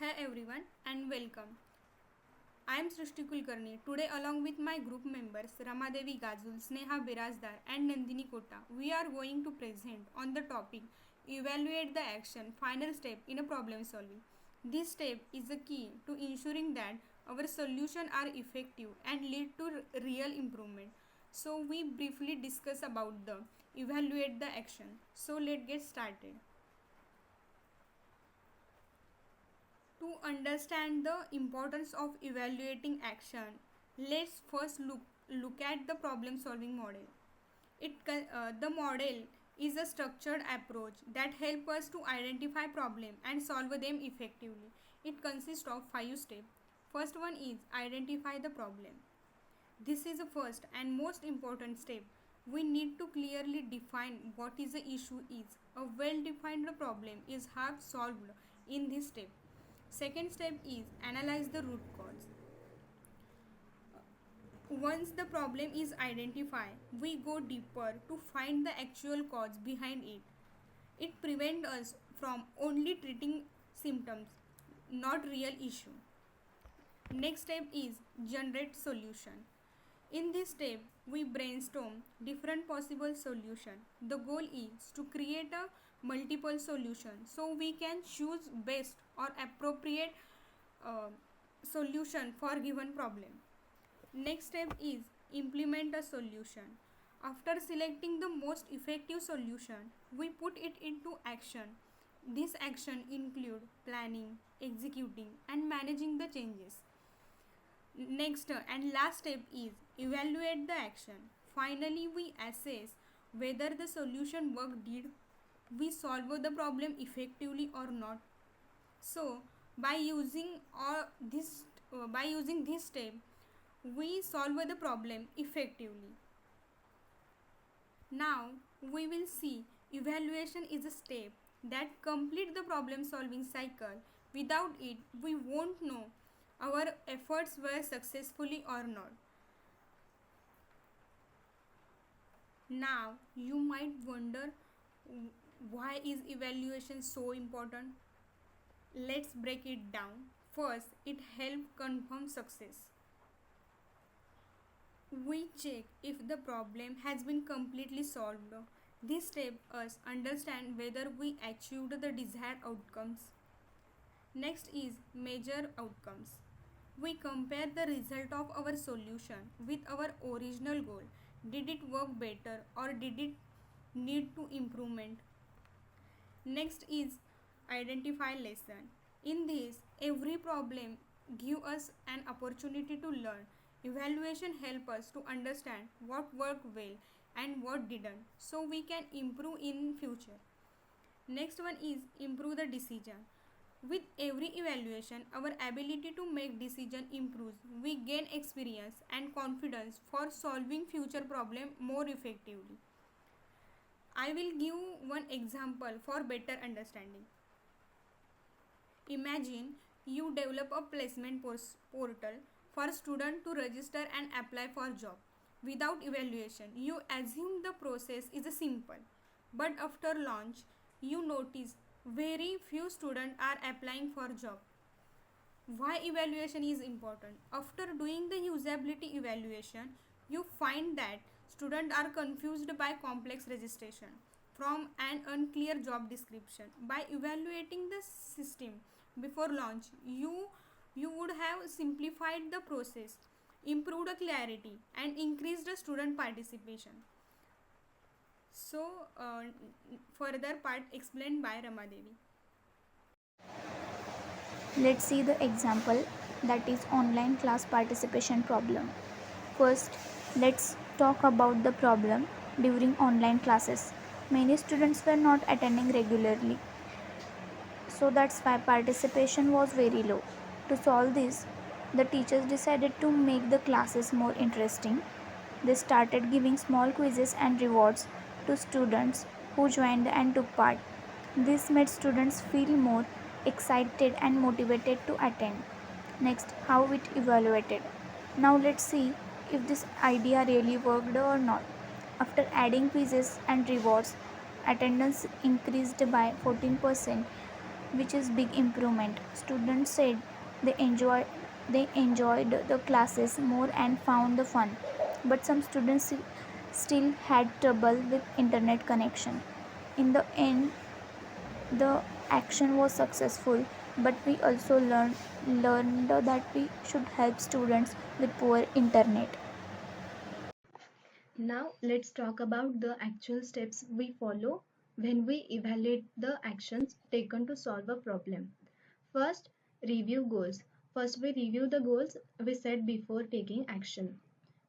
Hey everyone and welcome. I am Srishti Kulkarni. Today along with my group members Ramadevi Gazul, Sneha Birazdar and Nandini Kota, we are going to present on the topic evaluate the action final step in a problem solving. This step is the key to ensuring that our solutions are effective and lead to real improvement. So we briefly discuss about the evaluate the action. So let's get started. To understand the importance of evaluating action, let's first look at the problem solving model. The model is a structured approach that helps us to identify problem and solve them effectively. It consists of 5 steps. First one is identify the problem. This is the first and most important step. We need to clearly define what is the issue is. A well defined problem is half solved in this step. Second step is analyze the root cause. Once the problem is identified, we go deeper to find the actual cause behind it. It prevents us from only treating symptoms, not real issue. Next step is generate solution. In this step, we brainstorm different possible solutions. The goal is to create a multiple solution so we can choose best or appropriate uh, solution for given problem. Next step is implement a solution. After selecting the most effective solution, we put it into action. This action include planning, executing and managing the changes. Next and last step is evaluate the action. Finally, we assess whether the solution work did we solve the problem effectively or not. So, by using this step, we solve the problem effectively. Now, we will see evaluation is a step that complete the problem solving cycle. Without it, we won't know our efforts were successfully or not. Now, you might wonder why is evaluation so important? Let's break it down. First, it helps confirm success. We check if the problem has been completely solved. This step us understand whether we achieved the desired outcomes. Next is measure outcomes. We compare the result of our solution with our original goal. Did it work better or did it need to improvement? Next is identify lesson. In this, every problem give us an opportunity to learn. Evaluation help us to understand what worked well and what didn't so we can improve in future. Next one is improve the decision. With every evaluation, our ability to make decision improves. We gain experience and confidence for solving future problem more effectively. I will give one example for better understanding. Imagine you develop a placement portal for students to register and apply for job. Without evaluation, you assume the process is simple. But after launch, you notice very few students are applying for job. Why evaluation is important? After doing the usability evaluation, you find that students are confused by complex registration from an unclear job description. By evaluating the system before launch, you would have simplified the process, improved the clarity and increased the student participation. So further part explained by Ramadevi. Let's see the example, that is online class participation problem. First, let's talk about the problem during online classes. Many students were not attending regularly, so that's why participation was very low. To solve this, the teachers decided to make the classes more interesting. They started giving small quizzes and rewards to students who joined and took part. This made students feel more excited and motivated to attend. Next, how it evaluated. Now let's see if this idea really worked or not. After adding quizzes and rewards, attendance increased by 14%. which is big improvement. Students said they enjoyed the classes more and found the fun. But some students still had trouble with internet connection. In the end, the action was successful, but we also learned that we should help students with poor internet. Now let's talk about the actual steps we follow when we evaluate the actions taken to solve a problem. First, review goals. First, we review the goals we set before taking action.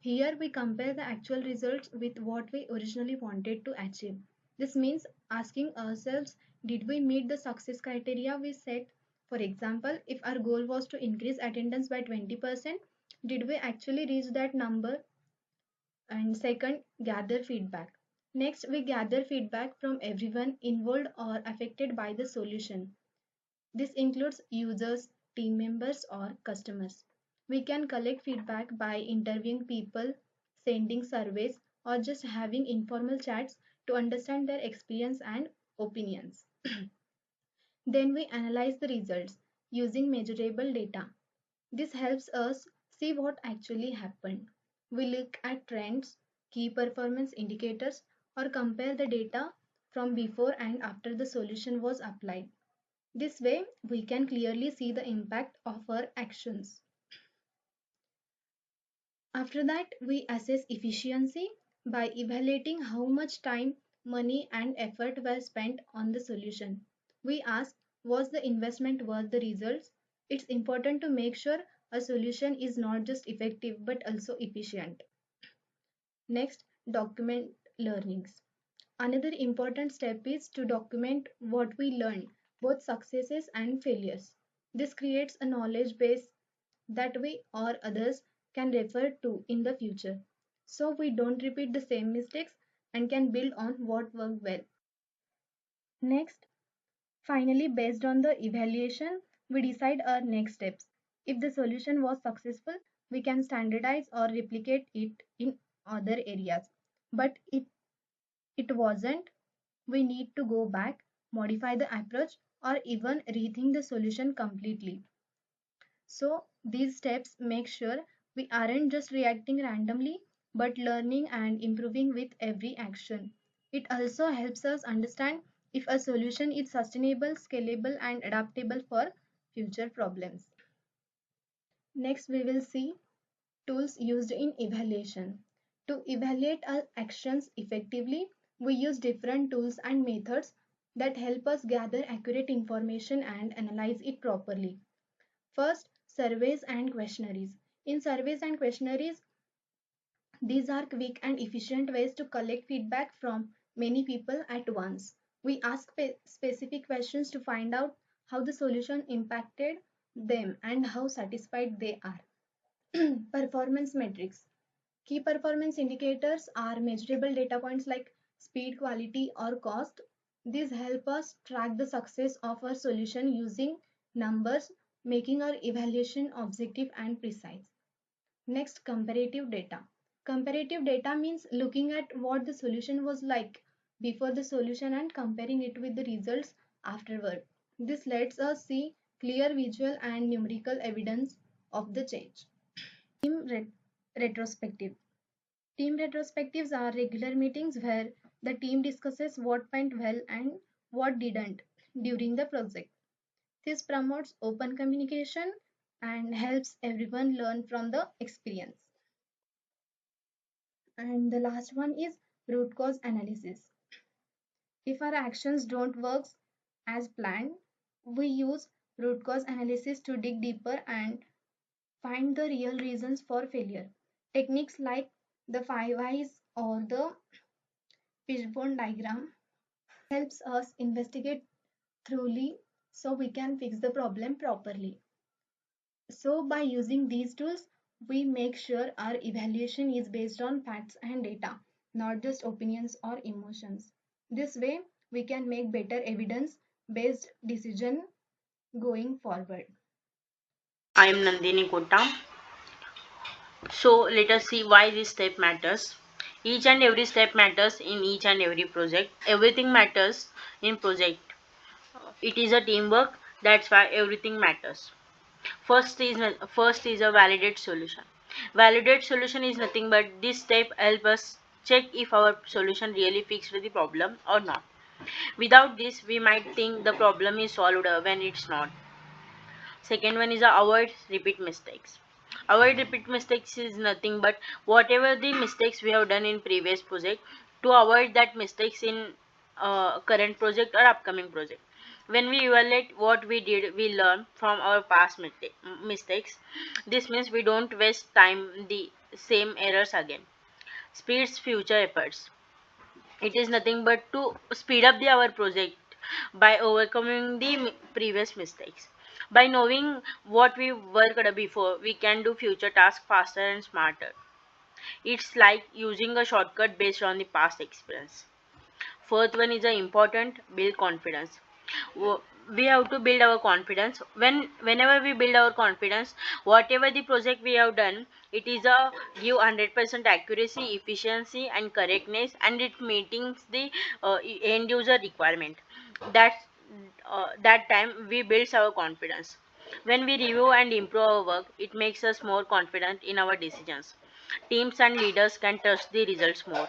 Here we compare the actual results with what we originally wanted to achieve. This means asking ourselves, did we meet the success criteria we set? For example, if our goal was to increase attendance by 20%, did we actually reach that number? And second, gather feedback. Next, we gather feedback from everyone involved or affected by the solution. This includes users, team members, or customers. We can collect feedback by interviewing people, sending surveys, or just having informal chats to understand their experience and opinions. Then we analyze the results using measurable data. This helps us see what actually happened. We look at trends, key performance indicators, or compare the data from before and after the solution was applied. This way, we can clearly see the impact of our actions. After that, we assess efficiency by evaluating how much time, money, and effort were spent on the solution. We ask, was the investment worth the results? It's important to make sure a solution is not just effective but also efficient. Next, document learnings. Another important step is to document what we learned, both successes and failures. This creates a knowledge base that we or others can refer to in the future. So we don't repeat the same mistakes and can build on what worked well. Next, finally, based on the evaluation, we decide our next steps. If the solution was successful, we can standardize or replicate it in other areas. But if it wasn't, we need to go back, modify the approach, or even rethink the solution completely. So, these steps make sure we aren't just reacting randomly, but learning and improving with every action. It also helps us understand if a solution is sustainable, scalable, and adaptable for future problems. Next, we will see tools used in evaluation. To evaluate our actions effectively, we use different tools and methods that help us gather accurate information and analyze it properly. First, surveys and questionnaires. In surveys and questionnaires, these are quick and efficient ways to collect feedback from many people at once. We ask specific questions to find out how the solution impacted them and how satisfied they are. Performance metrics. Key performance indicators are measurable data points like speed, quality, or cost. These help us track the success of our solution using numbers, making our evaluation objective and precise. Next, comparative data. Comparative data means looking at what the solution was like before the solution and comparing it with the results afterward. This lets us see clear visual and numerical evidence of the change. Team retrospective. Team retrospectives are regular meetings where the team discusses what went well and what didn't during the project. This promotes open communication and helps everyone learn from the experience. And the last one is root cause analysis. If our actions don't work as planned, we use root cause analysis to dig deeper and find the real reasons for failure. Techniques like the five eyes or the fishbone diagram helps us investigate thoroughly so we can fix the problem properly. So by using these tools, we make sure our evaluation is based on facts and data, not just opinions or emotions. This way, we can make better evidence based decision going forward. I am Nandini Kota. So let us see why this step matters. Each and every step matters in each and every project. Everything matters in project. It is a teamwork. That's why everything matters. First is a validate solution. Validate solution is nothing but this step help us check if our solution really fixed the problem or not. Without this, we might think the problem is solved when it's not. Second one is avoid repeat mistakes. Avoid repeat mistakes is nothing but whatever the mistakes we have done in previous project, to avoid that mistakes in current project or upcoming project. When we evaluate what we did, we learn from our past mistakes. This means we don't waste time the same errors again. Speeds future efforts. It is nothing but to speed up our project by overcoming the previous mistakes. By knowing what we worked before, we can do future tasks faster and smarter. It's like using a shortcut based on the past experience. Fourth one is a important build confidence. We have to build our confidence. Whenever we build our confidence, whatever the project we have done, it is a give 100% accuracy, efficiency and correctness, and it meetings the end user requirement. That time we builds our confidence. When we review and improve our work, it makes us more confident in our decisions. Teams and leaders can trust the results more.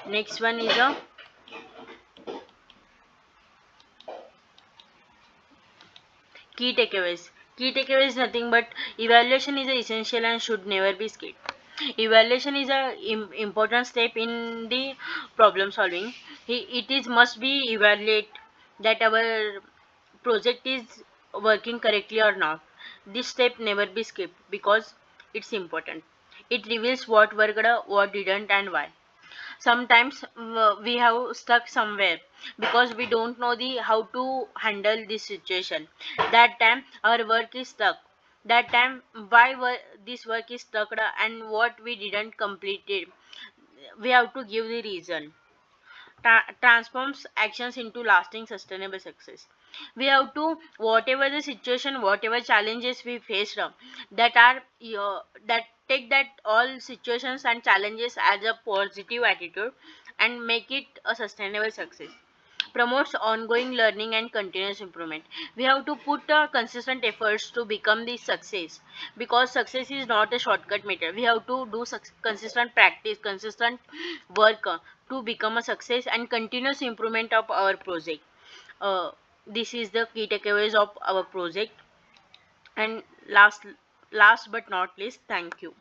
Next one is a key takeaways. Key takeaways is nothing but evaluation is essential and should never be skipped. Evaluation is a important step in the problem solving. It is must be evaluate that our project is working correctly or not. This step never be skipped because it's important. It reveals what worked, what didn't, and why. Sometimes we have stuck somewhere because we don't know the how to handle this situation. That time our work is stuck. That time why this work is stuck and what we didn't complete it. We have to give the reason. Transforms actions into lasting sustainable success. We have to whatever the situation, whatever challenges we faced, that are that take that all situations and challenges as a positive attitude and make it a sustainable success. Promotes ongoing learning and continuous improvement. We have to put consistent efforts to become the success, because success is not a shortcut method. We have to do consistent practice, consistent work to become a success, and continuous improvement of our project. uh, this is the key takeaways of our project. And last but not least, thank you.